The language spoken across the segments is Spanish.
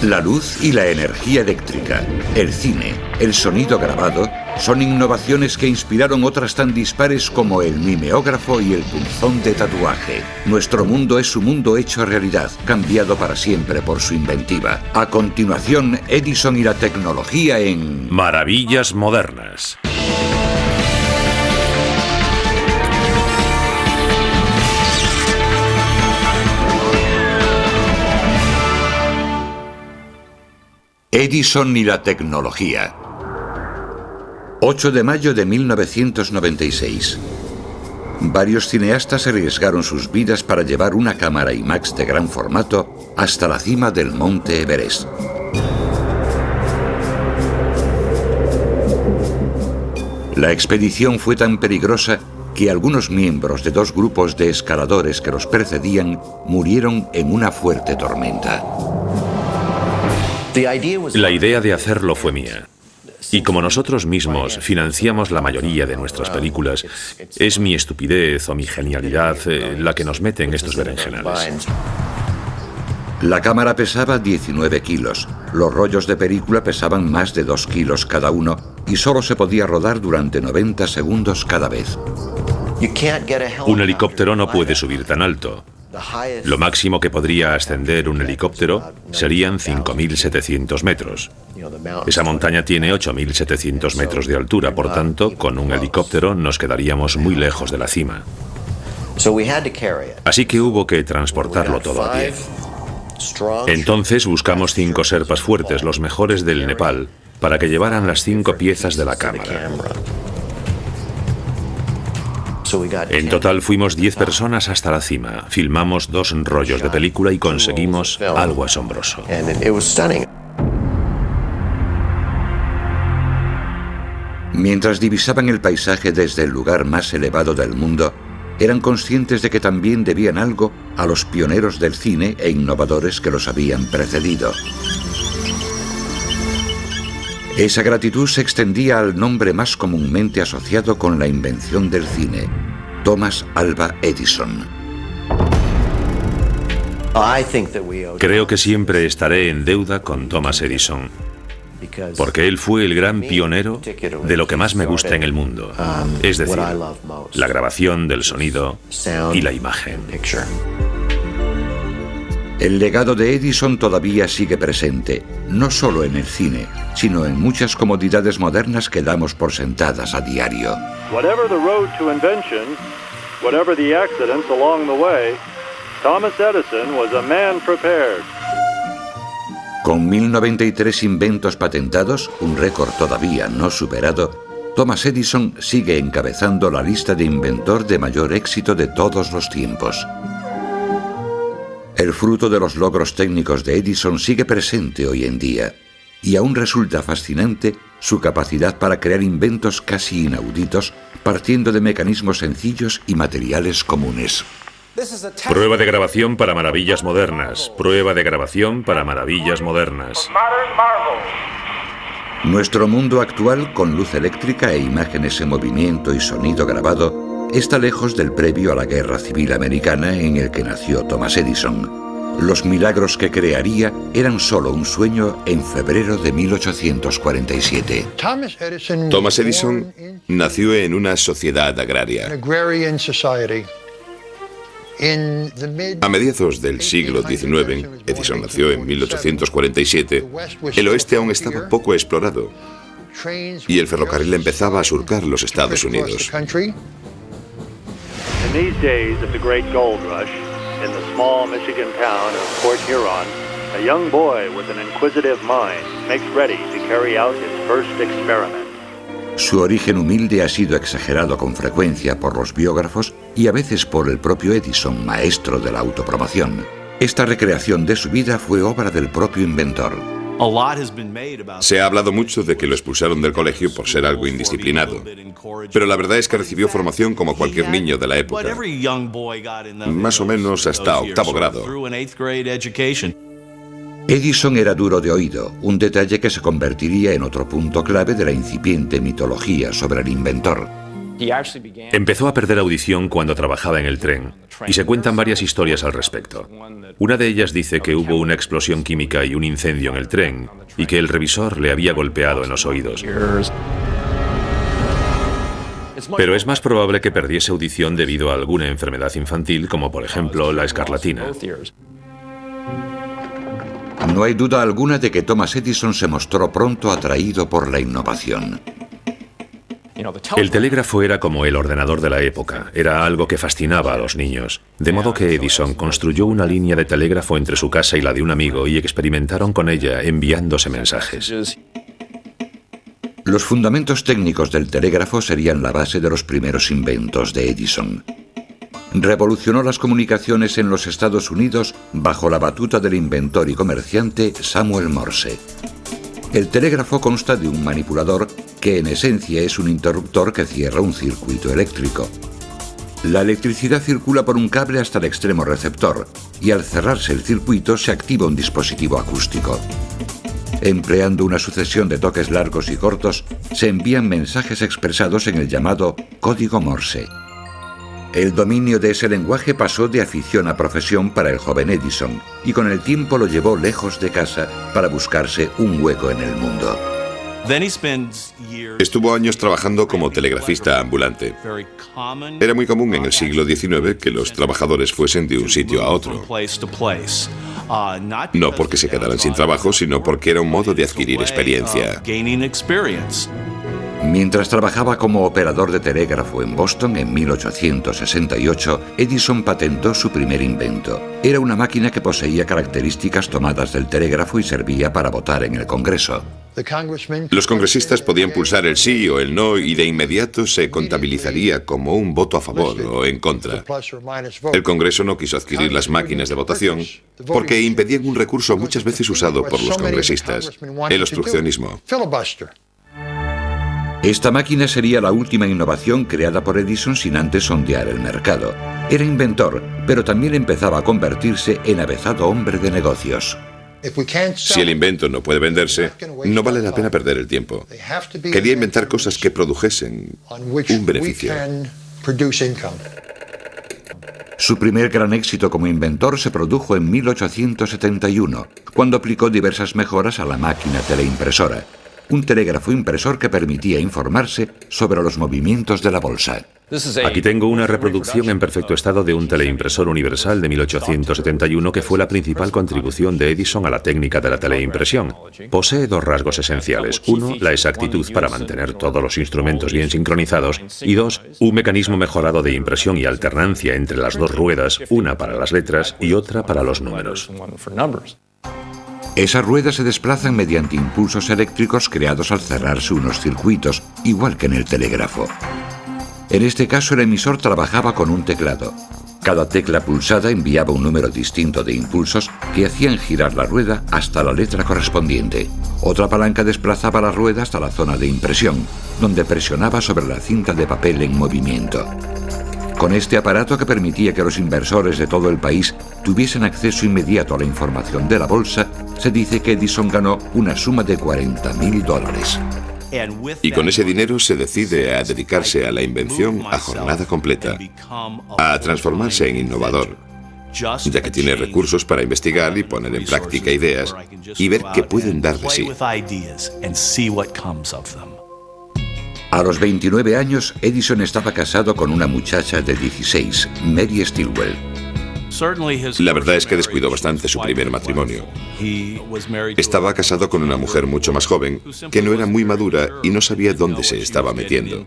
La luz y la energía eléctrica, el cine, el sonido grabado, son innovaciones que inspiraron otras tan dispares como el mimeógrafo y el punzón de tatuaje. Nuestro mundo es su mundo hecho realidad, cambiado para siempre por su inventiva. A continuación, Edison y la tecnología en... Maravillas modernas. Edison y la tecnología. 8 de mayo de 1996. Varios cineastas arriesgaron sus vidas para llevar una cámara IMAX de gran formato hasta la cima del monte Everest. La expedición fue tan peligrosa que algunos miembros de 2 grupos de escaladores que los precedían murieron en una fuerte tormenta. La idea de hacerlo fue mía. Y como nosotros mismos financiamos la mayoría de nuestras películas, es mi estupidez o mi genialidad la que nos mete en estos berenjenales. La cámara pesaba 19 kilos, los rollos de película pesaban más de 2 kilos cada uno y solo se podía rodar durante 90 segundos cada vez. Un helicóptero no puede subir tan alto. Lo máximo que podría ascender un helicóptero serían 5.700 metros. Esa montaña tiene 8.700 metros de altura, por tanto, con un helicóptero nos quedaríamos muy lejos de la cima. Así que hubo que transportarlo todo a pie. Entonces buscamos 5 sherpas fuertes, los mejores del Nepal, para que llevaran las 5 piezas de la cámara. En total fuimos 10 personas hasta la cima, filmamos 2 rollos de película y conseguimos algo asombroso. Mientras divisaban el paisaje desde el lugar más elevado del mundo, eran conscientes de que también debían algo a los pioneros del cine e innovadores que los habían precedido. Esa gratitud se extendía al nombre más comúnmente asociado con la invención del cine, Thomas Alva Edison. Creo que siempre estaré en deuda con Thomas Edison, porque él fue el gran pionero de lo que más me gusta en el mundo, es decir, la grabación del sonido y la imagen. El legado de Edison todavía sigue presente, no solo en el cine, sino en muchas comodidades modernas que damos por sentadas a diario. Whatever the road to invention, whatever the accidents along the way, Thomas Edison was a man prepared. Con 1093 inventos patentados, un récord todavía no superado, Thomas Edison sigue encabezando la lista de inventor de mayor éxito de todos los tiempos. El fruto de los logros técnicos de Edison sigue presente hoy en día, y aún resulta fascinante su capacidad para crear inventos casi inauditos partiendo de mecanismos sencillos y materiales comunes. Prueba de grabación para maravillas modernas. Prueba de grabación para maravillas modernas. Nuestro mundo actual, con luz eléctrica e imágenes en movimiento y sonido grabado, está lejos del previo a la Guerra Civil Americana en el que nació Thomas Edison. Los milagros que crearía eran solo un sueño en febrero de 1847. Thomas Edison nació en una sociedad agraria. A mediados del siglo XIX, Edison nació en 1847, el oeste aún estaba poco explorado y el ferrocarril empezaba a surcar los Estados Unidos. In these days of the great gold rush, in the small Michigan town of Port Huron, a young boy with an inquisitive mind makes ready to carry out his first experiment. Su origen humilde ha sido exagerado con frecuencia por los biógrafos y a veces por el propio Edison, maestro de la autopromoción. Esta recreación de su vida fue obra del propio inventor. Se ha hablado mucho de que lo expulsaron del colegio por ser algo indisciplinado, pero la verdad es que recibió formación como cualquier niño de la época, más o menos hasta 8º grado. Edison era duro de oído, un detalle que se convertiría en otro punto clave de la incipiente mitología sobre el inventor. Empezó a perder audición cuando trabajaba en el tren, y se cuentan varias historias al respecto. Una de ellas dice que hubo una explosión química y un incendio en el tren, y que el revisor le había golpeado en los oídos. Pero es más probable que perdiese audición debido a alguna enfermedad infantil, como por ejemplo la escarlatina. No hay duda alguna de que Thomas Edison se mostró pronto atraído por la innovación. El telégrafo era como el ordenador de la época, era algo que fascinaba a los niños. De modo que Edison construyó una línea de telégrafo entre su casa y la de un amigo y experimentaron con ella enviándose mensajes. Los fundamentos técnicos del telégrafo serían la base de los primeros inventos de Edison. Revolucionó las comunicaciones en los Estados Unidos bajo la batuta del inventor y comerciante Samuel Morse. El telégrafo consta de un manipulador que en esencia es un interruptor que cierra un circuito eléctrico. La electricidad circula por un cable hasta el extremo receptor y al cerrarse el circuito se activa un dispositivo acústico. Empleando una sucesión de toques largos y cortos, se envían mensajes expresados en el llamado código Morse. El dominio de ese lenguaje pasó de afición a profesión para el joven Edison y con el tiempo lo llevó lejos de casa para buscarse un hueco en el mundo. Estuvo años trabajando como telegrafista ambulante. Era muy común en el siglo XIX que los trabajadores fuesen de un sitio a otro. No porque se quedaran sin trabajo, sino porque era un modo de adquirir experiencia. Mientras trabajaba como operador de telégrafo en Boston en 1868, Edison patentó su primer invento. Era una máquina que poseía características tomadas del telégrafo y servía para votar en el Congreso. Los congresistas podían pulsar el sí o el no y de inmediato se contabilizaría como un voto a favor o en contra. El Congreso no quiso adquirir las máquinas de votación porque impedían un recurso muchas veces usado por los congresistas, el obstruccionismo. Esta máquina sería la última innovación creada por Edison sin antes sondear el mercado. Era inventor, pero también empezaba a convertirse en avezado hombre de negocios. Si el invento no puede venderse, no vale la pena perder el tiempo. Quería inventar cosas que produjesen un beneficio. Su primer gran éxito como inventor se produjo en 1871, cuando aplicó diversas mejoras a la máquina teleimpresora. Un telégrafo impresor que permitía informarse sobre los movimientos de la bolsa. Aquí tengo una reproducción en perfecto estado de un teleimpresor universal de 1871 que fue la principal contribución de Edison a la técnica de la teleimpresión. Posee dos rasgos esenciales. Uno, la exactitud para mantener todos los instrumentos bien sincronizados. Y dos, un mecanismo mejorado de impresión y alternancia entre las dos ruedas, una para las letras y otra para los números. Esas ruedas se desplazan mediante impulsos eléctricos creados al cerrarse unos circuitos, igual que en el telégrafo. En este caso, el emisor trabajaba con un teclado. Cada tecla pulsada enviaba un número distinto de impulsos que hacían girar la rueda hasta la letra correspondiente. Otra palanca desplazaba la rueda hasta la zona de impresión, donde presionaba sobre la cinta de papel en movimiento. Con este aparato, que permitía que los inversores de todo el país tuviesen acceso inmediato a la información de la bolsa, se dice que Edison ganó una suma de $40.000. Y con ese dinero se decide a dedicarse a la invención a jornada completa, a transformarse en innovador, ya que tiene recursos para investigar y poner en práctica ideas y ver qué pueden dar de sí. A los 29 años, Edison estaba casado con una muchacha de 16, Mary Stilwell. La verdad es que descuidó bastante su primer matrimonio. Estaba casado con una mujer mucho más joven, que no era muy madura y no sabía dónde se estaba metiendo.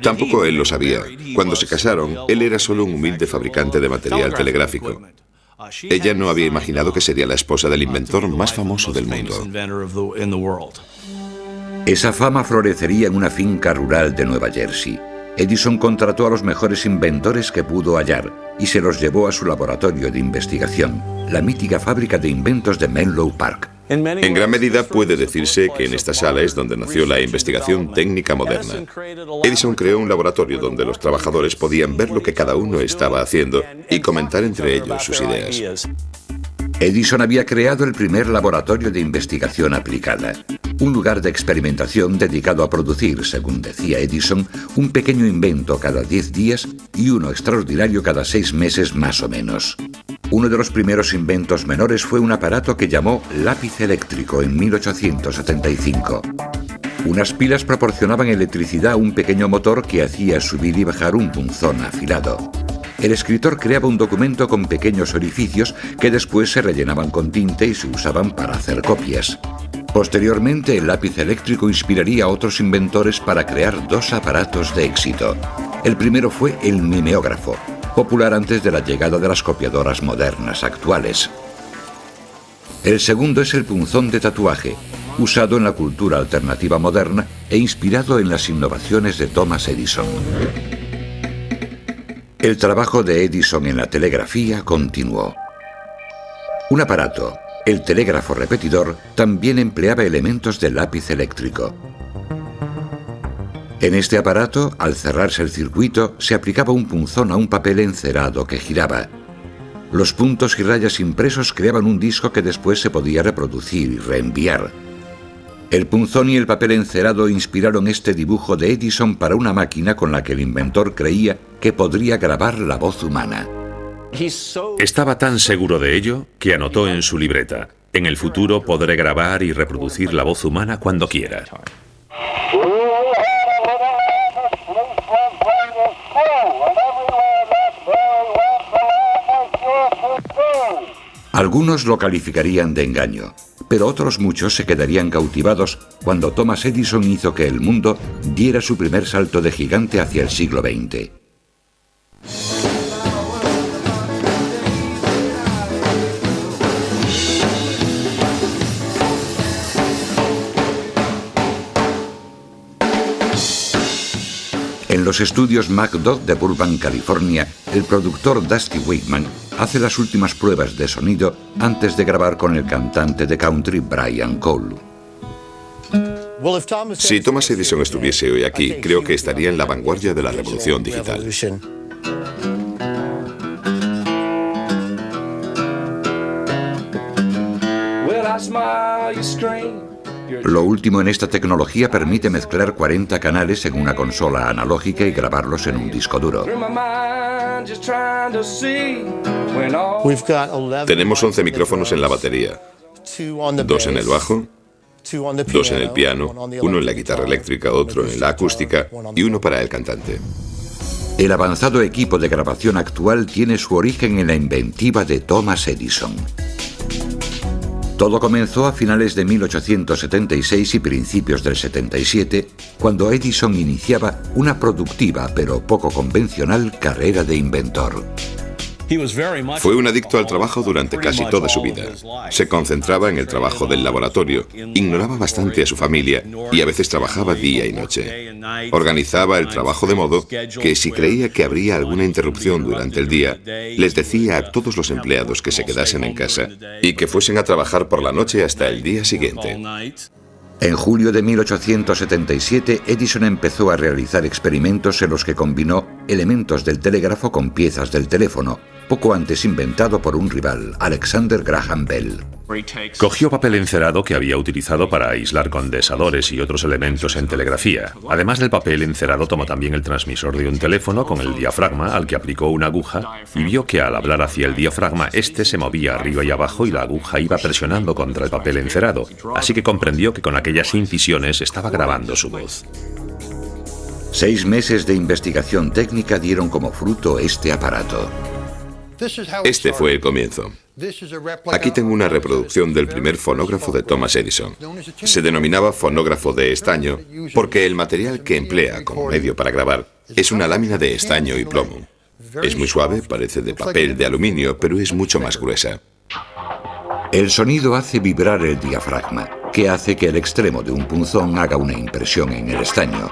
Tampoco él lo sabía. Cuando se casaron, él era solo un humilde fabricante de material telegráfico. Ella no había imaginado que sería la esposa del inventor más famoso del mundo. Esa fama florecería en una finca rural de Nueva Jersey. Edison contrató a los mejores inventores que pudo hallar y se los llevó a su laboratorio de investigación, la mítica fábrica de inventos de Menlo Park. En gran medida puede decirse que en esta sala es donde nació la investigación técnica moderna. Edison creó un laboratorio donde los trabajadores podían ver lo que cada uno estaba haciendo y comentar entre ellos sus ideas. Edison había creado el primer laboratorio de investigación aplicada, un lugar de experimentación dedicado a producir, según decía Edison, un pequeño invento cada 10 días y uno extraordinario cada 6 meses más o menos. Uno de los primeros inventos menores fue un aparato que llamó lápiz eléctrico en 1875. Unas pilas proporcionaban electricidad a un pequeño motor que hacía subir y bajar un punzón afilado. El escritor creaba un documento con pequeños orificios que después se rellenaban con tinta y se usaban para hacer copias. Posteriormente, el lápiz eléctrico inspiraría a otros inventores para crear 2 aparatos de éxito. El primero fue el mimeógrafo, popular antes de la llegada de las copiadoras modernas actuales. El segundo es el punzón de tatuaje, usado en la cultura alternativa moderna e inspirado en las innovaciones de Thomas Edison. El trabajo de Edison en la telegrafía continuó. Un aparato, el telégrafo repetidor, también empleaba elementos de lápiz eléctrico. En este aparato, al cerrarse el circuito, se aplicaba un punzón a un papel encerado que giraba. Los puntos y rayas impresos creaban un disco que después se podía reproducir y reenviar. El punzón y el papel encerado inspiraron este dibujo de Edison para una máquina con la que el inventor creía que podría grabar la voz humana. Estaba tan seguro de ello que anotó en su libreta: en el futuro podré grabar y reproducir la voz humana cuando quiera. Algunos lo calificarían de engaño, pero otros muchos se quedarían cautivados cuando Thomas Edison hizo que el mundo diera su primer salto de gigante hacia el siglo XX. En los estudios MacDoth de Burbank, California, el productor Dusty Wakeman hace las últimas pruebas de sonido antes de grabar con el cantante de country Brian Cole. Si Thomas Edison estuviese hoy aquí, creo que estaría en la vanguardia de la revolución digital. Lo último en esta tecnología permite mezclar 40 canales en una consola analógica y grabarlos en un disco duro. Tenemos 11 micrófonos en la batería, 2 en el bajo, 2 en el piano, 1 en la guitarra eléctrica, otro en la acústica y 1 para el cantante. El avanzado equipo de grabación actual tiene su origen en la inventiva de Thomas Edison. Todo comenzó a finales de 1876 y principios del 77, cuando Edison iniciaba una productiva pero poco convencional carrera de inventor. Fue un adicto al trabajo durante casi toda su vida. Se concentraba en el trabajo del laboratorio, ignoraba bastante a su familia y a veces trabajaba día y noche. Organizaba el trabajo de modo que si creía que habría alguna interrupción durante el día, les decía a todos los empleados que se quedasen en casa y que fuesen a trabajar por la noche hasta el día siguiente. En julio de 1877, Edison empezó a realizar experimentos en los que combinó elementos del telégrafo con piezas del teléfono, poco antes inventado por un rival, Alexander Graham Bell. Cogió papel encerado que había utilizado para aislar condensadores y otros elementos en telegrafía. Además del papel encerado, tomó también el transmisor de un teléfono con el diafragma al que aplicó una aguja y vio que al hablar hacia el diafragma, este se movía arriba y abajo y la aguja iba presionando contra el papel encerado. Así que comprendió que con aquellas incisiones estaba grabando su voz. 6 meses de investigación técnica dieron como fruto este aparato. Este fue el comienzo. Aquí tengo una reproducción del primer fonógrafo de Thomas Edison. Se denominaba fonógrafo de estaño porque el material que emplea como medio para grabar es una lámina de estaño y plomo. Es muy suave, parece de papel de aluminio, pero es mucho más gruesa. El sonido hace vibrar el diafragma, que hace que el extremo de un punzón haga una impresión en el estaño.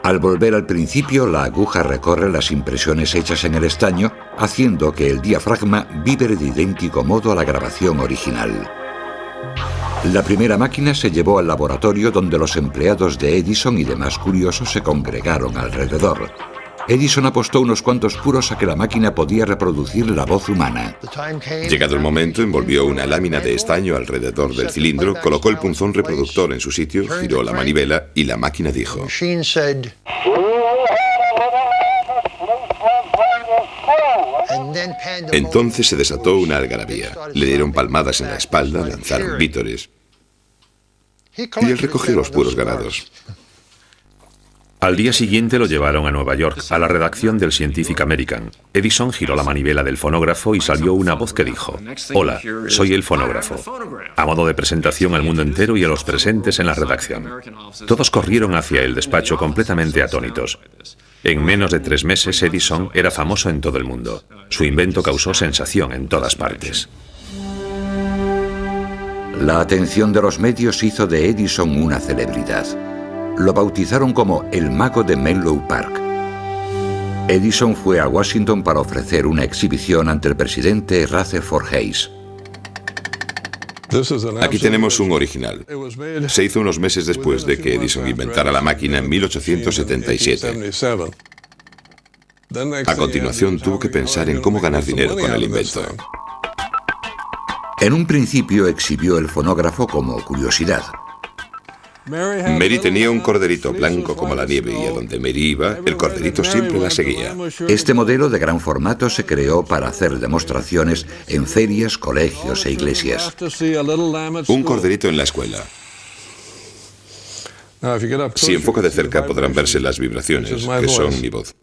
Al volver al principio, la aguja recorre las impresiones hechas en el estaño, haciendo que el diafragma vibre de idéntico modo a la grabación original. La primera máquina se llevó al laboratorio donde los empleados de Edison y demás curiosos se congregaron alrededor. Edison apostó unos cuantos puros a que la máquina podía reproducir la voz humana. Llegado el momento, envolvió una lámina de estaño alrededor del cilindro, colocó el punzón reproductor en su sitio, giró la manivela y la máquina dijo: Entonces se desató una algarabía. Le dieron palmadas en la espalda, lanzaron vítores. Y él recogió los puros ganados. Al día siguiente lo llevaron a Nueva York, a la redacción del Scientific American. Edison giró la manivela del fonógrafo y salió una voz que dijo: «Hola, soy el fonógrafo», a modo de presentación al mundo entero y a los presentes en la redacción. Todos corrieron hacia el despacho completamente atónitos. En menos de 3 meses, Edison era famoso en todo el mundo. Su invento causó sensación en todas partes. La atención de los medios hizo de Edison una celebridad. Lo bautizaron como el mago de Menlo Park. Edison fue a Washington para ofrecer una exhibición ante el presidente Rutherford Hayes. Aquí tenemos un original. Se hizo unos meses después de que Edison inventara la máquina en 1877. A continuación tuvo que pensar en cómo ganar dinero con el invento. En un principio exhibió el fonógrafo como curiosidad. Mary tenía un corderito blanco como la nieve y a donde Mary iba, el corderito siempre la seguía. Este modelo de gran formato se creó para hacer demostraciones en ferias, colegios e iglesias. Un corderito en la escuela. Si enfoca de cerca podrán verse las vibraciones, que son mi voz.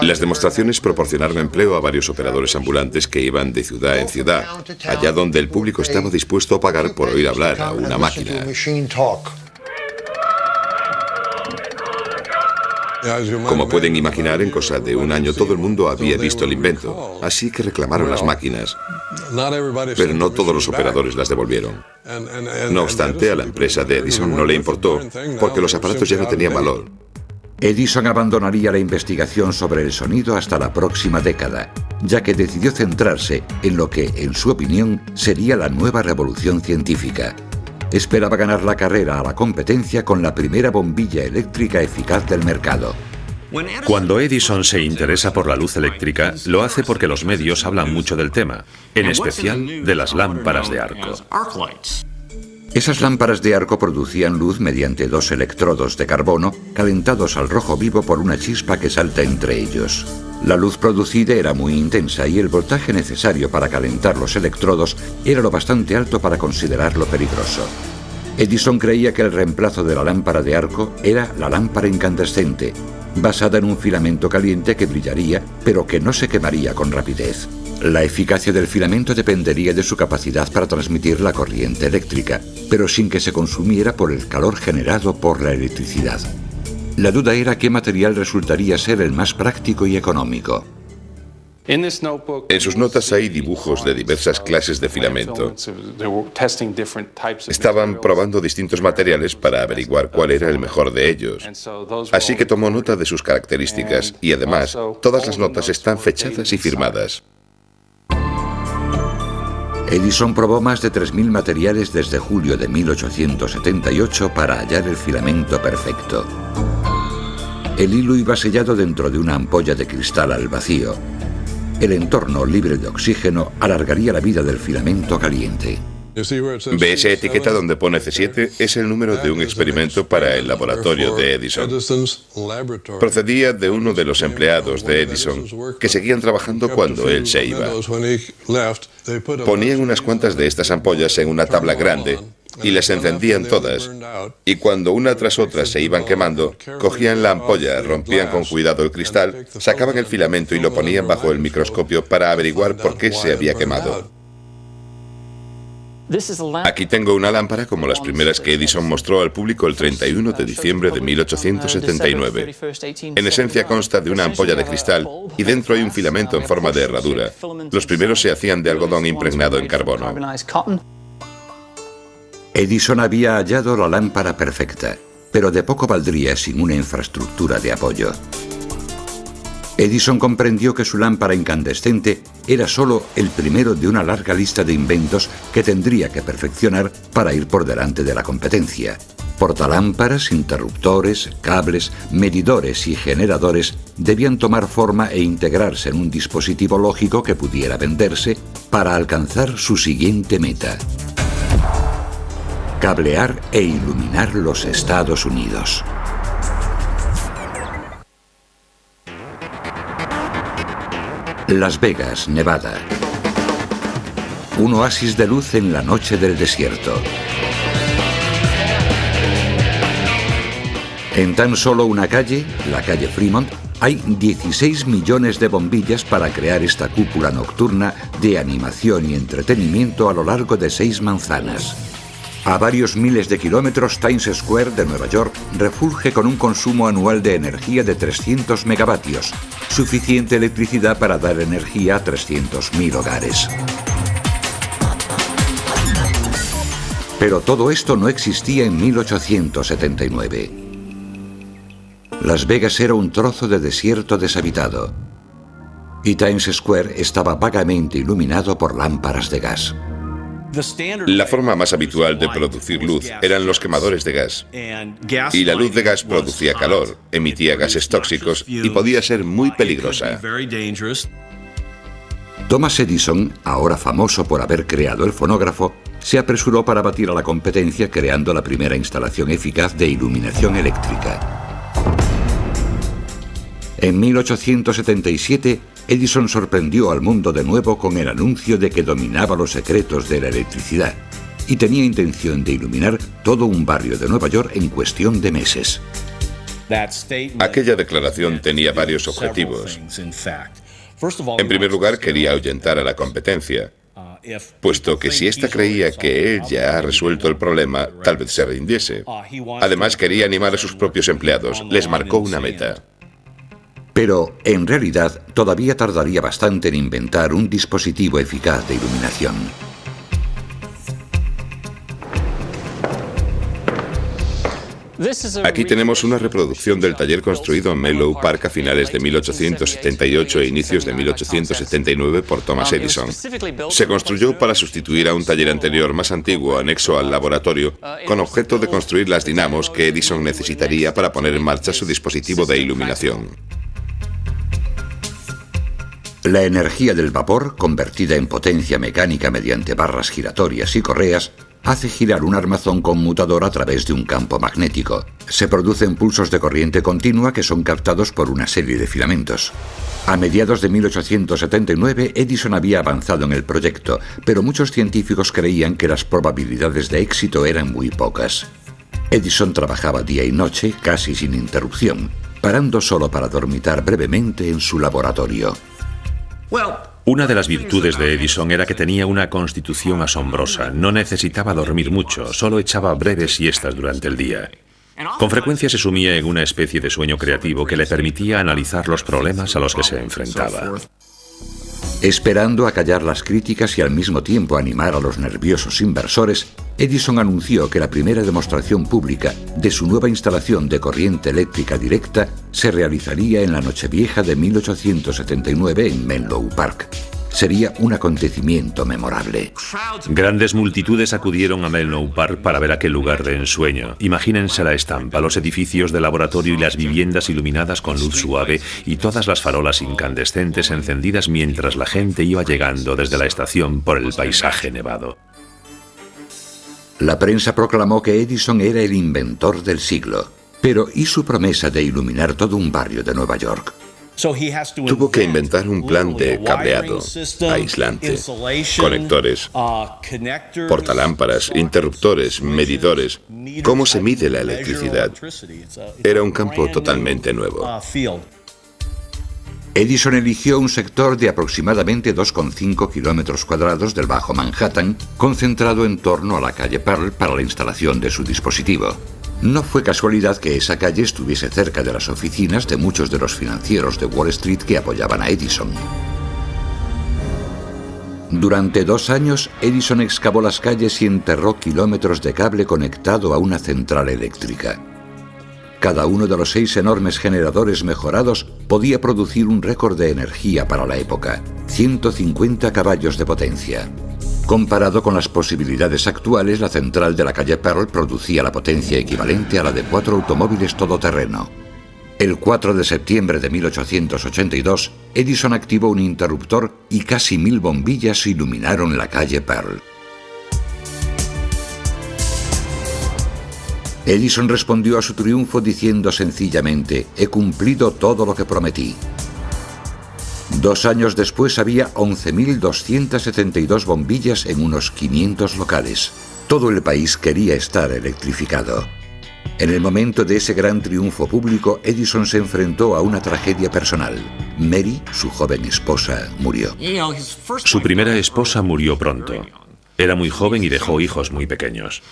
Las demostraciones proporcionaron empleo a varios operadores ambulantes que iban de ciudad en ciudad, allá donde el público estaba dispuesto a pagar por oír hablar a una máquina. Como pueden imaginar, en cosa de un año todo el mundo había visto el invento, así que reclamaron las máquinas, pero no todos los operadores las devolvieron. No obstante, a la empresa de Edison no le importó, porque los aparatos ya no tenían valor. Edison abandonaría la investigación sobre el sonido hasta la próxima década, ya que decidió centrarse en lo que, en su opinión, sería la nueva revolución científica. Esperaba ganar la carrera a la competencia con la primera bombilla eléctrica eficaz del mercado. Cuando Edison se interesa por la luz eléctrica, lo hace porque los medios hablan mucho del tema, en especial de las lámparas de arco. Esas lámparas de arco producían luz mediante 2 electrodos de carbono calentados al rojo vivo por una chispa que salta entre ellos. La luz producida era muy intensa y el voltaje necesario para calentar los electrodos era lo bastante alto para considerarlo peligroso. Edison creía que el reemplazo de la lámpara de arco era la lámpara incandescente, basada en un filamento caliente que brillaría, pero que no se quemaría con rapidez. La eficacia del filamento dependería de su capacidad para transmitir la corriente eléctrica, pero sin que se consumiera por el calor generado por la electricidad. La duda era qué material resultaría ser el más práctico y económico. En sus notas hay dibujos de diversas clases de filamento. Estaban probando distintos materiales para averiguar cuál era el mejor de ellos. Así que tomó nota de sus características y además todas las notas están fechadas y firmadas. Edison probó más de 3.000 materiales desde julio de 1878 para hallar el filamento perfecto. El hilo iba sellado dentro de una ampolla de cristal al vacío. El entorno libre de oxígeno alargaría la vida del filamento caliente. ¿Ve esa etiqueta donde pone C7? Es el número de un experimento para el laboratorio de Edison. Procedía de uno de los empleados de Edison que seguían trabajando cuando él se iba. Ponían unas cuantas de estas ampollas en una tabla grande y las encendían todas. Y cuando una tras otra se iban quemando, cogían la ampolla, rompían con cuidado el cristal, sacaban el filamento y lo ponían bajo el microscopio para averiguar por qué se había quemado. Aquí tengo una lámpara como las primeras que Edison mostró al público el 31 de diciembre de 1879. En esencia consta de una ampolla de cristal y dentro hay un filamento en forma de herradura. Los primeros se hacían de algodón impregnado en carbono. Edison había hallado la lámpara perfecta, pero de poco valdría sin una infraestructura de apoyo. Edison comprendió que su lámpara incandescente era solo el primero de una larga lista de inventos que tendría que perfeccionar para ir por delante de la competencia. Portalámparas, interruptores, cables, medidores y generadores debían tomar forma e integrarse en un dispositivo lógico que pudiera venderse para alcanzar su siguiente meta: cablear e iluminar los Estados Unidos. Las Vegas, Nevada. Un oasis de luz en la noche del desierto. En tan solo una calle, la calle Fremont, hay 16 millones de bombillas para crear esta cúpula nocturna de animación y entretenimiento a lo largo de 6 manzanas. A varios miles de kilómetros, Times Square de Nueva York refulge con un consumo anual de energía de 300 megavatios, suficiente electricidad para dar energía a 300.000 hogares. Pero todo esto no existía en 1879. Las Vegas era un trozo de desierto deshabitado, y Times Square estaba vagamente iluminado por lámparas de gas. La forma más habitual de producir luz eran los quemadores de gas. Y la luz de gas producía calor, emitía gases tóxicos y podía ser muy peligrosa. Thomas Edison, ahora famoso por haber creado el fonógrafo, se apresuró para batir a la competencia creando la primera instalación eficaz de iluminación eléctrica. En 1877, Edison sorprendió al mundo de nuevo con el anuncio de que dominaba los secretos de la electricidad y tenía intención de iluminar todo un barrio de Nueva York en cuestión de meses. Aquella declaración tenía varios objetivos. En primer lugar, quería ahuyentar a la competencia, puesto que si ésta creía que él ya ha resuelto el problema, tal vez se rindiese. Además, quería animar a sus propios empleados. Les marcó una meta. Pero, en realidad, todavía tardaría bastante en inventar un dispositivo eficaz de iluminación. Aquí tenemos una reproducción del taller construido en Menlo Park a finales de 1878 e inicios de 1879 por Thomas Edison. Se construyó para sustituir a un taller anterior más antiguo anexo al laboratorio, con objeto de construir las dinamos que Edison necesitaría para poner en marcha su dispositivo de iluminación. La energía del vapor, convertida en potencia mecánica mediante barras giratorias y correas, hace girar un armazón conmutador a través de un campo magnético. Se producen pulsos de corriente continua que son captados por una serie de filamentos. A mediados de 1879, Edison había avanzado en el proyecto, pero muchos científicos creían que las probabilidades de éxito eran muy pocas. Edison trabajaba día y noche, casi sin interrupción, parando solo para dormitar brevemente en su laboratorio. Una de las virtudes de Edison era que tenía una constitución asombrosa. No necesitaba dormir mucho, solo echaba breves siestas durante el día. Con frecuencia se sumía en una especie de sueño creativo que le permitía analizar los problemas a los que se enfrentaba. Esperando acallar las críticas y al mismo tiempo animar a los nerviosos inversores, Edison anunció que la primera demostración pública de su nueva instalación de corriente eléctrica directa se realizaría en la Nochevieja de 1879 en Menlo Park. Sería un acontecimiento memorable. Grandes multitudes acudieron a Menlo Park para ver aquel lugar de ensueño. Imagínense la estampa, los edificios de laboratorio y las viviendas iluminadas con luz suave y todas las farolas incandescentes encendidas mientras la gente iba llegando desde la estación por el paisaje nevado. La prensa proclamó que Edison era el inventor del siglo. Pero ¿y su promesa de iluminar todo un barrio de Nueva York? Tuvo que inventar un plan de cableado, aislante, conectores, portalámparas, interruptores, medidores. ¿Cómo se mide la electricidad? Era un campo totalmente nuevo. Edison eligió un sector de aproximadamente 2,5 kilómetros cuadrados del Bajo Manhattan, concentrado en torno a la calle Pearl para la instalación de su dispositivo. No fue casualidad que esa calle estuviese cerca de las oficinas de muchos de los financieros de Wall Street que apoyaban a Edison. Durante 2 años, Edison excavó las calles y enterró kilómetros de cable conectado a una central eléctrica. Cada uno de los 6 enormes generadores mejorados podía producir un récord de energía para la época, 150 caballos de potencia. Comparado con las posibilidades actuales, la central de la calle Pearl producía la potencia equivalente a la de 4 automóviles todoterreno. El 4 de septiembre de 1882, Edison activó un interruptor y casi 1000 bombillas iluminaron la calle Pearl. Edison respondió a su triunfo diciendo sencillamente: «He cumplido todo lo que prometí». 2 años después había 11.272 bombillas en unos 500 locales. Todo el país quería estar electrificado. En el momento de ese gran triunfo público, Edison se enfrentó a una tragedia personal. Mary, su joven esposa, murió. Su primera esposa murió pronto. Era muy joven y dejó hijos muy pequeños.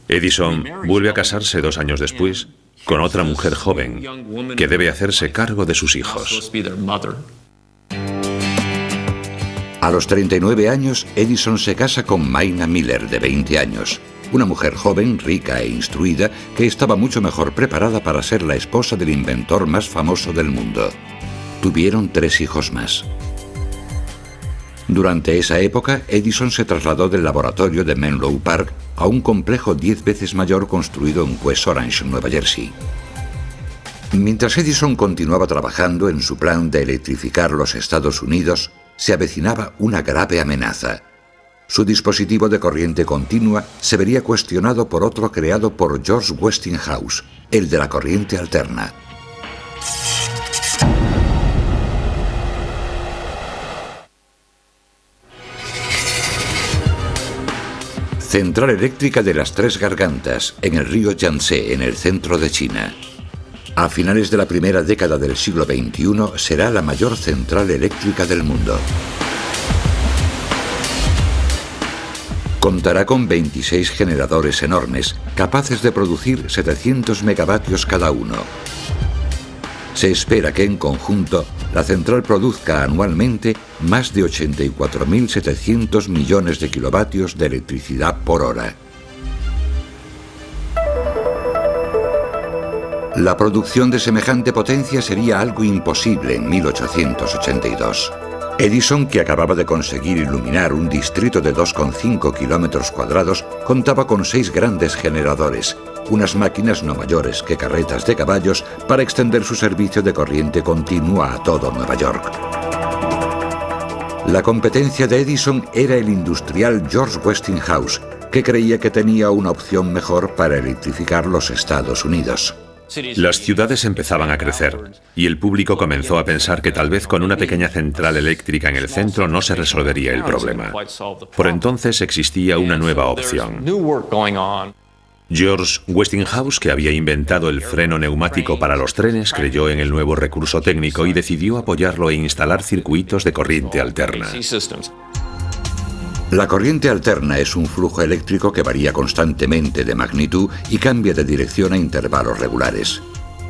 Edison vuelve a casarse 2 años después con otra mujer joven que debe hacerse cargo de sus hijos. A los 39 años, Edison se casa con Maina Miller, de 20 años. Una mujer joven, rica e instruida, que estaba mucho mejor preparada para ser la esposa del inventor más famoso del mundo. Tuvieron 3 hijos más. Durante esa época, Edison se trasladó del laboratorio de Menlo Park a un complejo 10 veces mayor construido en West Orange, Nueva Jersey. Mientras Edison continuaba trabajando en su plan de electrificar los Estados Unidos, se avecinaba una grave amenaza. Su dispositivo de corriente continua se vería cuestionado por otro creado por George Westinghouse, el de la corriente alterna. Central eléctrica de las Tres Gargantas, en el río Yangtze, en el centro de China. A finales de la primera década del siglo XXI será la mayor central eléctrica del mundo. Contará con 26 generadores enormes, capaces de producir 700 megavatios cada uno. Se espera que en conjunto la central produzca anualmente más de 84.700 millones de kilovatios de electricidad por hora. La producción de semejante potencia sería algo imposible en 1882. Edison, que acababa de conseguir iluminar un distrito de 2,5 kilómetros cuadrados, contaba con 6 grandes generadores, unas máquinas no mayores que carretas de caballos para extender su servicio de corriente continua a todo Nueva York. La competencia de Edison era el industrial George Westinghouse, que creía que tenía una opción mejor para electrificar los Estados Unidos. Las ciudades empezaban a crecer y el público comenzó a pensar que tal vez con una pequeña central eléctrica en el centro no se resolvería el problema. Por entonces existía una nueva opción. George Westinghouse, que había inventado el freno neumático para los trenes, creyó en el nuevo recurso técnico y decidió apoyarlo e instalar circuitos de corriente alterna. La corriente alterna es un flujo eléctrico que varía constantemente de magnitud y cambia de dirección a intervalos regulares.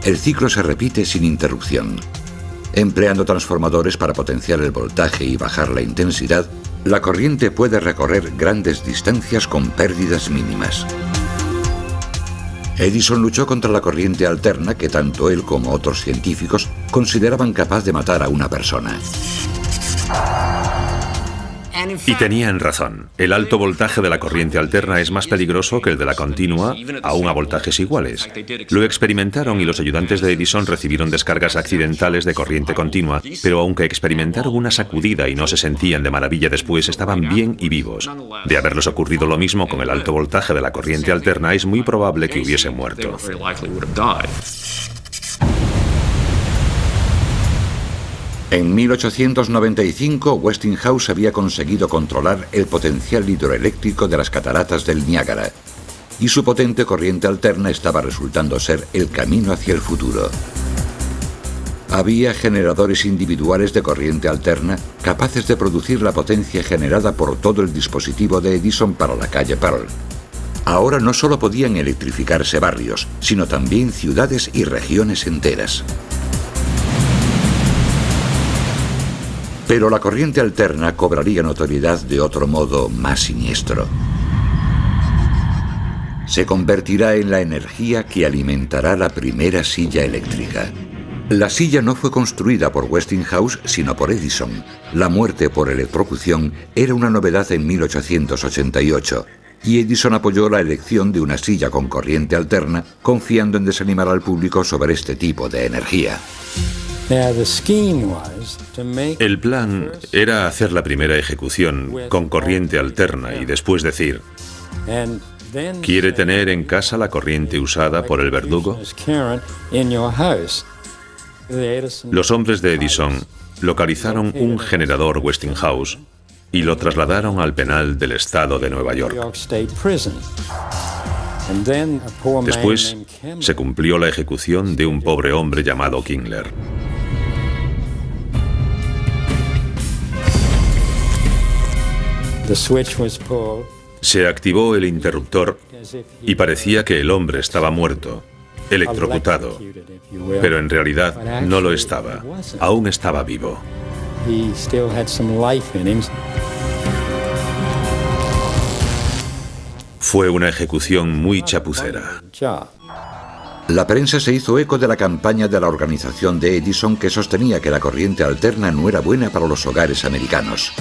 El ciclo se repite sin interrupción. Empleando transformadores para potenciar el voltaje y bajar la intensidad, la corriente puede recorrer grandes distancias con pérdidas mínimas. Edison luchó contra la corriente alterna que tanto él como otros científicos consideraban capaz de matar a una persona. Y tenían razón. El alto voltaje de la corriente alterna es más peligroso que el de la continua, aún a voltajes iguales. Lo experimentaron y los ayudantes de Edison recibieron descargas accidentales de corriente continua, pero aunque experimentaron una sacudida y no se sentían de maravilla después, estaban bien y vivos. De haberles ocurrido lo mismo con el alto voltaje de la corriente alterna, es muy probable que hubiesen muerto. En 1895, Westinghouse había conseguido controlar el potencial hidroeléctrico de las cataratas del Niágara, y su potente corriente alterna estaba resultando ser el camino hacia el futuro. Había generadores individuales de corriente alterna capaces de producir la potencia generada por todo el dispositivo de Edison para la calle Pearl. Ahora no solo podían electrificarse barrios, sino también ciudades y regiones enteras. Pero la corriente alterna cobraría notoriedad de otro modo más siniestro. se convertirá en la energía que alimentará la primera silla eléctrica. La silla no fue construida por Westinghouse, sino por Edison. La muerte por electrocución era una novedad en 1888, y Edison apoyó la elección de una silla con corriente alterna, confiando en desanimar al público sobre este tipo de energía. El plan era hacer la primera ejecución con corriente alterna y después decir: ¿quiere tener en casa la corriente usada por el verdugo? Los hombres de Edison localizaron un generador Westinghouse y lo trasladaron al penal del estado de Nueva York. Después se cumplió la ejecución de un pobre hombre llamado Kingler. Se activó el interruptor y parecía que el hombre estaba muerto, electrocutado, pero en realidad no lo estaba, aún estaba vivo. Fue una ejecución muy chapucera. La prensa se hizo eco de la campaña de la organización de Edison, que sostenía que la corriente alterna no era buena para los hogares americanos.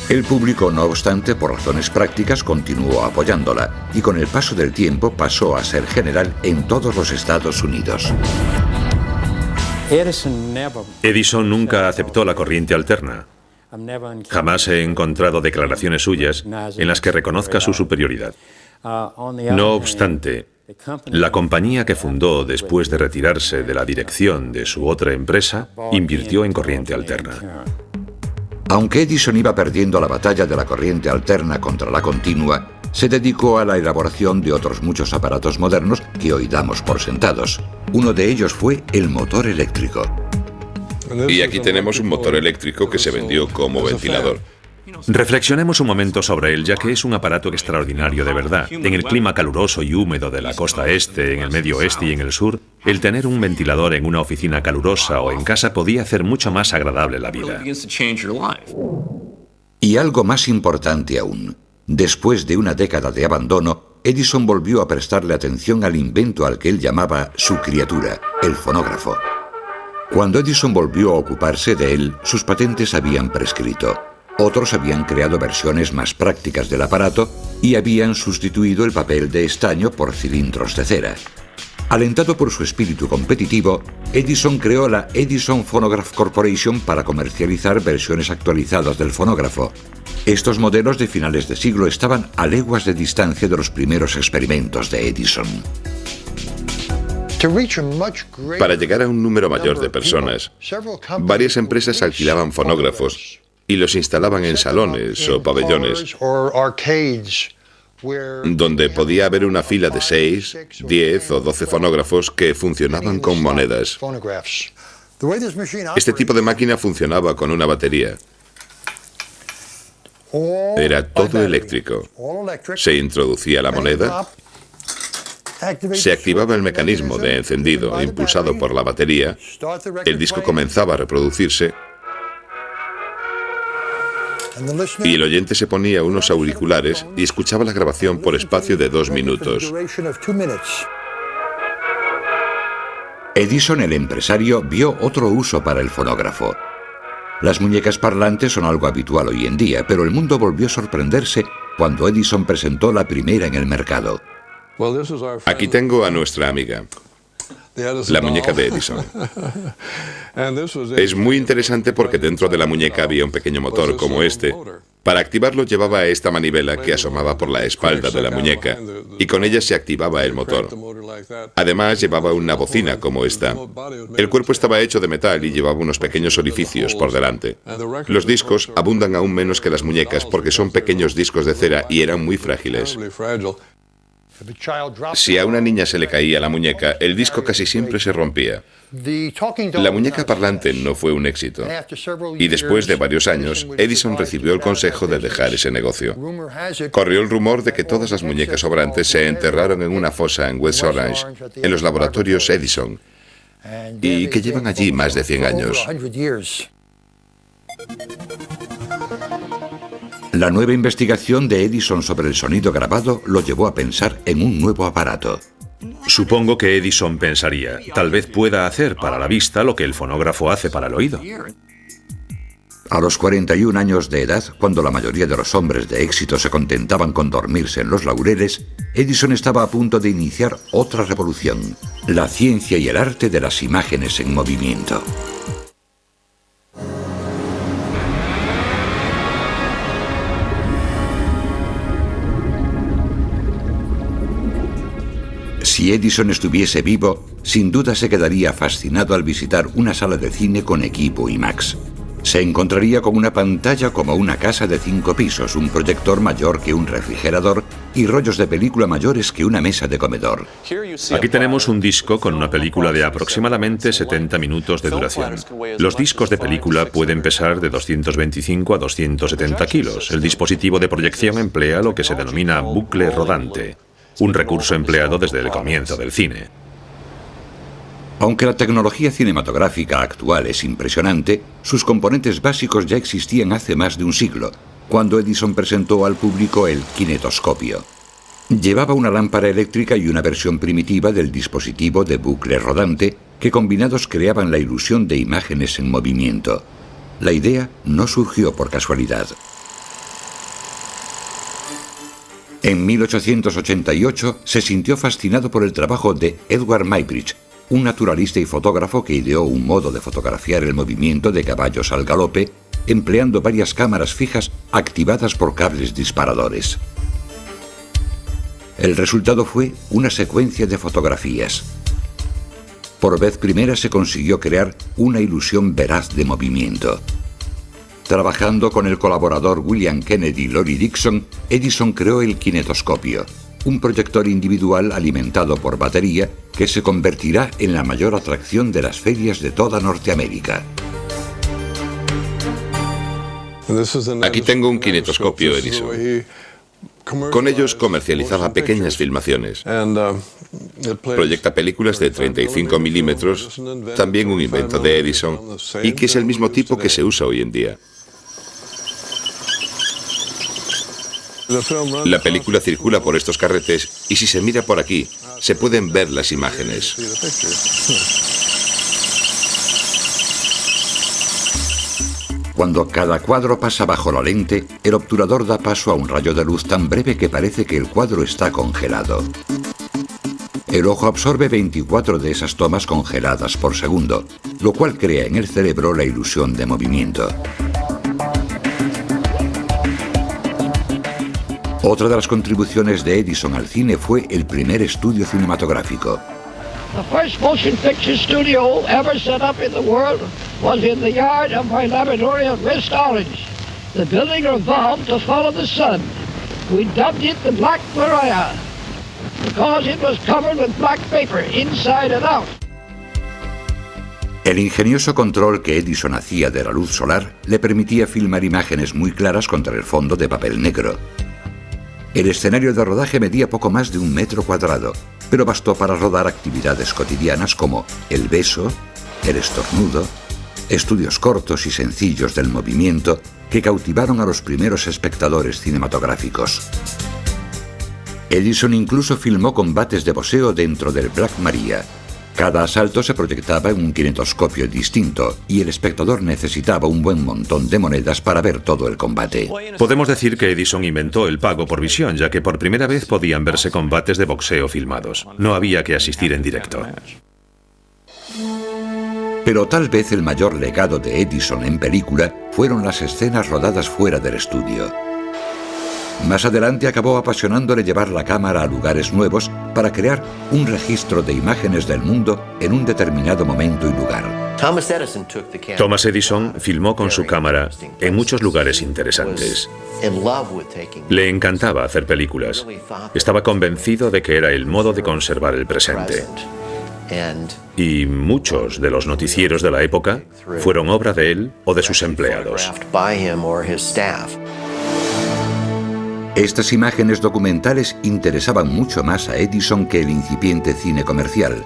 El público, no obstante, por razones prácticas, continuó apoyándola, y con el paso del tiempo pasó a ser general en todos los Estados Unidos. Edison nunca aceptó la corriente alterna. Jamás he encontrado declaraciones suyas en las que reconozca su superioridad. No obstante, la compañía que fundó después de retirarse de la dirección de su otra empresa invirtió en corriente alterna. Aunque Edison iba perdiendo la batalla de la corriente alterna contra la continua, se dedicó a la elaboración de otros muchos aparatos modernos que hoy damos por sentados. Uno de ellos fue el motor eléctrico. Y aquí tenemos un motor eléctrico que se vendió como ventilador. Reflexionemos un momento sobre él, ya que es un aparato extraordinario de verdad. En el clima caluroso y húmedo de la costa este, en el medio oeste y en el sur, el tener un ventilador en una oficina calurosa o en casa podía hacer mucho más agradable la vida. Y algo más importante aún. Después de una década de abandono, Edison volvió a prestarle atención al invento al que él llamaba su criatura, el fonógrafo. Cuando Edison volvió a ocuparse de él, sus patentes habían prescrito. Otros habían creado versiones más prácticas del aparato y habían sustituido el papel de estaño por cilindros de cera. Alentado por su espíritu competitivo, Edison creó la Edison Phonograph Corporation para comercializar versiones actualizadas del fonógrafo. Estos modelos de finales de siglo estaban a leguas de distancia de los primeros experimentos de Edison. Para llegar a un número mayor de personas, varias empresas alquilaban fonógrafos y los instalaban en salones o pabellones, donde podía haber una fila de 6, 10 o 12 fonógrafos que funcionaban con monedas. Este tipo de máquina funcionaba con una batería. Era todo eléctrico. Se introducía la moneda, se activaba el mecanismo de encendido impulsado por la batería, el disco comenzaba a reproducirse y el oyente se ponía unos auriculares y escuchaba la grabación por espacio de 2 minutos. Edison, el empresario, vio otro uso para el fonógrafo. Las muñecas parlantes son algo habitual hoy en día, pero el mundo volvió a sorprenderse cuando Edison presentó la primera en el mercado. Aquí tengo a nuestra amiga, la muñeca de Edison. Es muy interesante porque dentro de la muñeca había un pequeño motor como este. Para activarlo llevaba esta manivela que asomaba por la espalda de la muñeca y con ella se activaba el motor. Además llevaba una bocina como esta. El cuerpo estaba hecho de metal y llevaba unos pequeños orificios por delante. Los discos abundan aún menos que las muñecas porque son pequeños discos de cera y eran muy frágiles. Si a una niña se le caía la muñeca, el disco casi siempre se rompía. La muñeca parlante no fue un éxito. Y después de varios años, Edison recibió el consejo de dejar ese negocio. Corrió el rumor de que todas las muñecas sobrantes se enterraron en una fosa en West Orange, en los laboratorios Edison, y que llevan allí más de 100 años. La nueva investigación de Edison sobre el sonido grabado lo llevó a pensar en un nuevo aparato. Supongo que Edison pensaría, tal vez pueda hacer para la vista lo que el fonógrafo hace para el oído. A los 41 años de edad, cuando la mayoría de los hombres de éxito se contentaban con dormirse en los laureles, Edison estaba a punto de iniciar otra revolución: la ciencia y el arte de las imágenes en movimiento. Si Edison estuviese vivo, sin duda se quedaría fascinado al visitar una sala de cine con equipo IMAX. Se encontraría con una pantalla como una casa de 5 pisos, un proyector mayor que un refrigerador y rollos de película mayores que una mesa de comedor. Aquí tenemos un disco con una película de aproximadamente 70 minutos de duración. Los discos de película pueden pesar de 225 a 270 kilos. El dispositivo de proyección emplea lo que se denomina bucle rodante, un recurso empleado desde el comienzo del cine. Aunque la tecnología cinematográfica actual es impresionante, sus componentes básicos ya existían hace más de un siglo, cuando Edison presentó al público el kinetoscopio. Llevaba una lámpara eléctrica y una versión primitiva del dispositivo de bucle rodante que combinados creaban la ilusión de imágenes en movimiento. La idea no surgió por casualidad. En 1888 se sintió fascinado por el trabajo de Edward Muybridge, un naturalista y fotógrafo que ideó un modo de fotografiar el movimiento de caballos al galope, empleando varias cámaras fijas activadas por cables disparadores. El resultado fue una secuencia de fotografías. Por vez primera se consiguió crear una ilusión veraz de movimiento. Trabajando con el colaborador William Kennedy y Lori Dixon, Edison creó el kinetoscopio, un proyector individual alimentado por batería que se convertirá en la mayor atracción de las ferias de toda Norteamérica. Aquí tengo un kinetoscopio Edison. Con ellos comercializaba pequeñas filmaciones. Proyecta películas de 35 milímetros, también un invento de Edison, y que es el mismo tipo que se usa hoy en día. La película circula por estos carretes y si se mira por aquí, se pueden ver las imágenes. Cuando cada cuadro pasa bajo la lente, el obturador da paso a un rayo de luz tan breve que parece que el cuadro está congelado. El ojo absorbe 24 de esas tomas congeladas por segundo, lo cual crea en el cerebro la ilusión de movimiento. Otra de las contribuciones de Edison al cine fue el primer estudio cinematográfico. The first motion picture studio ever set up in the world was in the yard of my laboratory at West Orange. The building revolved to follow the sun. We dubbed it the Black Maria because it was covered with black paper inside and out. El ingenioso control que Edison hacía de la luz solar le permitía filmar imágenes muy claras contra el fondo de papel negro. El escenario de rodaje medía poco más de 1 metro cuadrado, pero bastó para rodar actividades cotidianas como el beso, el estornudo, estudios cortos y sencillos del movimiento que cautivaron a los primeros espectadores cinematográficos. Edison incluso filmó combates de boxeo dentro del Black Maria. Cada asalto se proyectaba en un kinetoscopio distinto y el espectador necesitaba un buen montón de monedas para ver todo el combate. Podemos decir que Edison inventó el pago por visión, ya que por primera vez podían verse combates de boxeo filmados. No había que asistir en directo. Pero tal vez el mayor legado de Edison en película fueron las escenas rodadas fuera del estudio. Más adelante acabó apasionándole llevar la cámara a lugares nuevos para crear un registro de imágenes del mundo en un determinado momento y lugar. Thomas Edison filmó con su cámara en muchos lugares interesantes. Le encantaba hacer películas. Estaba convencido de que era el modo de conservar el presente. Y muchos de los noticieros de la época fueron obra de él o de sus empleados. Estas imágenes documentales interesaban mucho más a Edison que el incipiente cine comercial,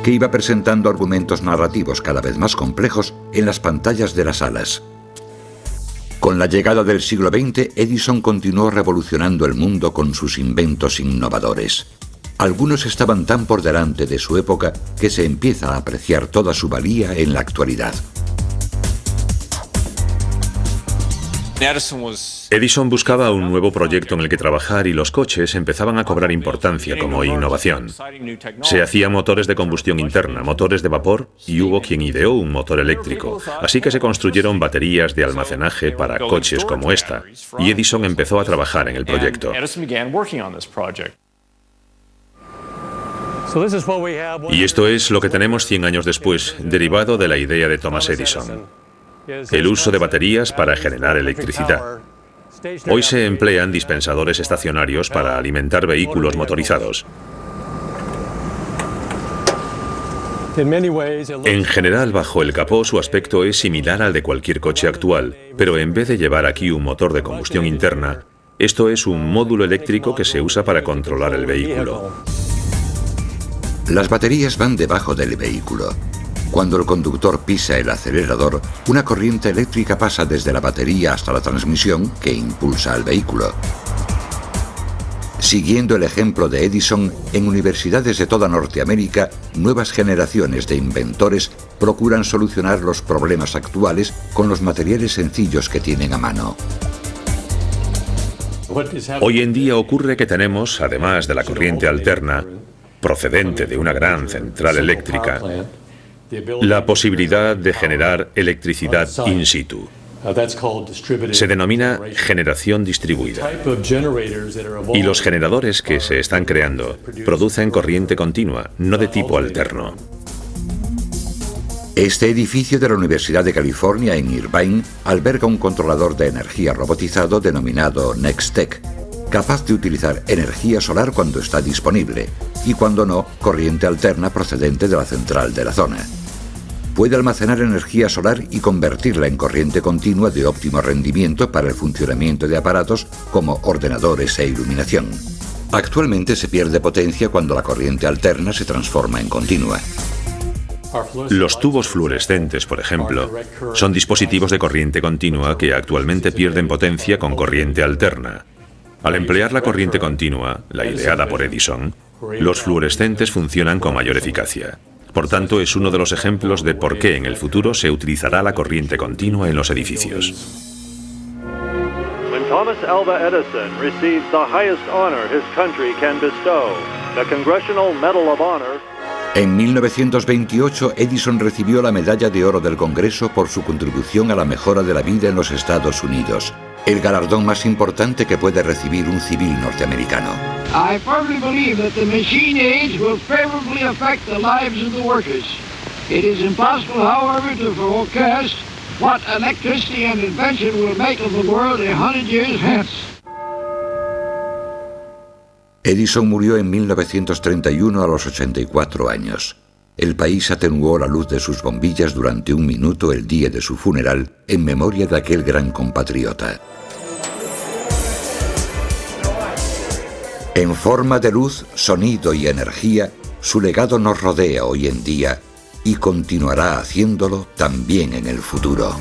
que iba presentando argumentos narrativos cada vez más complejos en las pantallas de las salas. Con la llegada del siglo XX, Edison continuó revolucionando el mundo con sus inventos innovadores. Algunos estaban tan por delante de su época que se empieza a apreciar toda su valía en la actualidad. Edison buscaba un nuevo proyecto en el que trabajar y los coches empezaban a cobrar importancia como innovación. Se hacían motores de combustión interna, motores de vapor y hubo quien ideó un motor eléctrico. Así que se construyeron baterías de almacenaje para coches como esta y Edison empezó a trabajar en el proyecto. Y esto es lo que tenemos 100 años después, derivado de la idea de Thomas Edison. El uso de baterías para generar electricidad. Hoy se emplean dispensadores estacionarios para alimentar vehículos motorizados. En general, bajo el capó su aspecto es similar al de cualquier coche actual, pero en vez de llevar aquí un motor de combustión interna, esto es un módulo eléctrico que se usa para controlar el vehículo. Las baterías van debajo del vehículo. Cuando el conductor pisa el acelerador, una corriente eléctrica pasa desde la batería hasta la transmisión que impulsa al vehículo. Siguiendo el ejemplo de Edison, en universidades de toda Norteamérica, nuevas generaciones de inventores procuran solucionar los problemas actuales con los materiales sencillos que tienen a mano. Hoy en día ocurre que tenemos, además de la corriente alterna, procedente de una gran central eléctrica, la posibilidad de generar electricidad in situ. Se denomina generación distribuida. Y los generadores que se están creando producen corriente continua, no de tipo alterno. Este edificio de la Universidad de California en Irvine alberga un controlador de energía robotizado denominado Nextech, capaz de utilizar energía solar cuando está disponible y cuando no, corriente alterna procedente de la central de la zona. Puede almacenar energía solar y convertirla en corriente continua de óptimo rendimiento para el funcionamiento de aparatos como ordenadores e iluminación. Actualmente se pierde potencia cuando la corriente alterna se transforma en continua. Los tubos fluorescentes, por ejemplo, son dispositivos de corriente continua que actualmente pierden potencia con corriente alterna. Al emplear la corriente continua, la ideada por Edison, los fluorescentes funcionan con mayor eficacia. Por tanto, es uno de los ejemplos de por qué en el futuro se utilizará la corriente continua en los edificios. When Thomas Alva Edison received the highest honor his country can bestow, the Congressional Medal of Honor. En 1928, Edison recibió la Medalla de Oro del Congreso por su contribución a la mejora de la vida en los Estados Unidos, el galardón más importante que puede recibir un civil norteamericano. I firmly believe that the machine age will favorably affect the lives of the workers. It is impossible, however, to forecast what electricity and invention will make of the world 100 years hence. Edison murió en 1931 a los 84 años. El país atenuó la luz de sus bombillas durante 1 minuto el día de su funeral en memoria de aquel gran compatriota. En forma de luz, sonido y energía, su legado nos rodea hoy en día y continuará haciéndolo también en el futuro.